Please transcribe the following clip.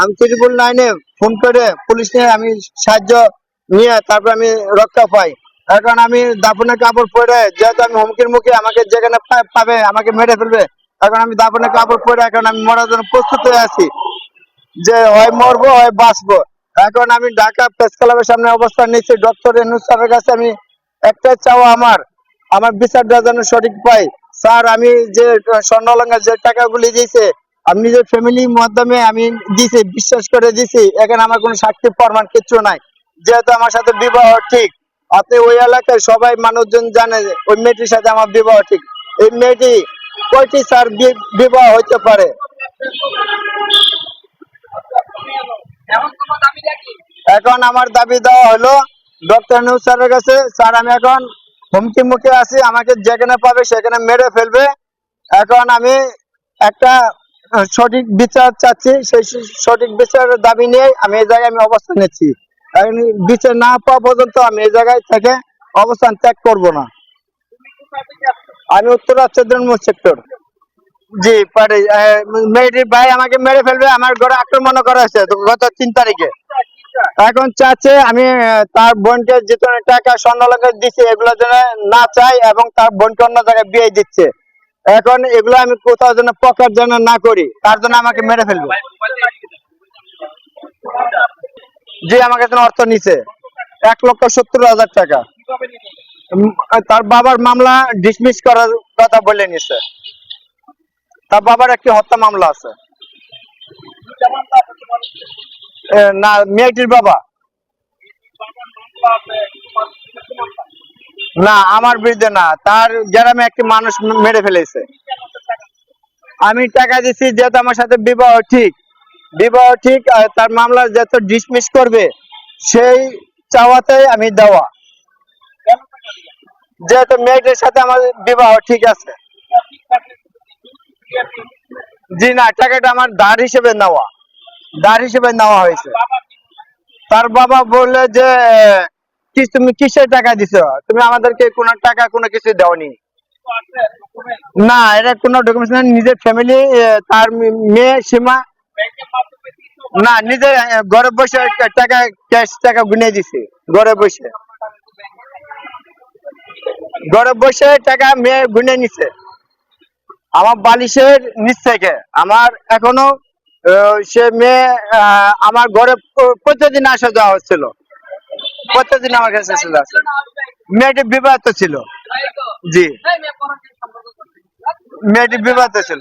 আমি 999-এ ফোন করে পুলিশ নিয়ে আমি সাহায্য নিয়ে তারপর আমি রক্ষা পাই। এখন আমি দাফনের কাপড় পরে, যেহেতু আমি হুমকির মুখে, আমাকে যেখানে পাবে আমাকে মেরে ফেলবে, এখন আমি দাফনের কাপড় পরে এখন আমি মরার জন্য প্রস্তুত হয়ে আছি, যে হয় মরবো হয় বাঁচবো। এখন আমি ঢাকা প্রেস ক্লাবের সামনে অবস্থান নিচ্ছি। ডক্টর ইউনূস স্যারের কাছে আমি একটাই চাওয়া, আমার বিচারটা যেন সঠিক পাই। স্যার, আমি যে স্বর্ণলঙ্কার যে টাকাগুলি দিয়েছে আমি নিজের ফ্যামিলির মাধ্যমে আমি দিছি, বিশ্বাস করে দিছি। এখানে আমার কোনো সাক্ষী প্রমাণ কিচ্ছু নাই, যেহেতু আমার সাথে বিবাহ ঠিক। আপনি ওই এলাকায় সবাই মানুষজন জানে যে ওই মেয়েটির সাথে আমার বিবাহ ঠিক। এই মেয়েটি কয়টি স্যার বিবাহ হইতে পারে? এখন আমার দাবি দেওয়া হলো ডক্টর ইউনূস স্যারের কাছে, স্যার আমি এখন হুমকি মুখে আছি, আমাকে যেখানে পাবে সেখানে মেরে ফেলবে। এখন আমি একটা সঠিক বিচার চাচ্ছি, সেই সঠিক বিচারের দাবি নিয়ে আমি এই জায়গায় আমি অবস্থান নিচ্ছি। এখন বিচার না পাওয়া পর্যন্ত আমি এই জায়গায় থেকে অবস্থান ত্যাগ করব না। আমি উত্তরা চৌধুরী সেক্টর। জি পারি। মেয়েটির ভাই আমাকে মেরে ফেলবে, আমার ঘরে আক্রমণ করা হয়েছে গত 3 তারিখে। এখন চাচ্ছে আমি তার বোনকে যে টাকা স্বর্ণলঙ্কা দিচ্ছি এগুলো যেন না চাই, এবং তার বোনকে অন্য জায়গায় বিয়ে দিচ্ছে। এখন এগুলো আমি কোথাও যেন প্রকাশ যেন না করি, তার জন্য আমাকে মেরে ফেলবে। জি, আমার কাছে অর্থ নিছে 1,70,000 টাকা। তার বাবার মামলা ডিসমিস করার কথা বলে নিছে। তার বাবার একটি হত্যা মামলা আছে। না, মেয়েটির বাবা। না, আমার বিরুদ্ধে না, তার গ্রামে একটি মানুষ মেরে ফেলেছে। আমি টাকা দিচ্ছি, যেহেতু আমার সাথে বিবাহ ঠিক, আর তার মামলা যত ডিসমিস করবে সেই চাওয়াতে আমি দেওয়া, যেহেতু মেয়েটির সাথে আমার বিবাহ ঠিক আছে। জি না, টাকাটা আমার ধার হিসেবে নেওয়া হয়েছে। তার বাবা বললে যে তুমি কিসের টাকা দিছো, তুমি আমাদেরকে কোনো টাকা কোনো কিছু দাওনি। না, এটা কোনো ডকুমেন্টস না, নিজের ফ্যামিলি, তার মেয়ে সীমা। না, নিজের ঘরে বসে টাকা, ক্যাশ টাকা গুনে দিছে। ঘরে বসে টাকা মেয়ে গুনে নিছে আমার বালিশের নিচ থেকে। আমার এখনো সে মেয়ে আমার ঘরে প্রতিদিন আসা যাওয়া হচ্ছিল, প্রতিদিন আমার কাছে ছিল। মেয়েটি বিবাহিত ছিল। জি, মেয়েটি বিবাহিত ছিল।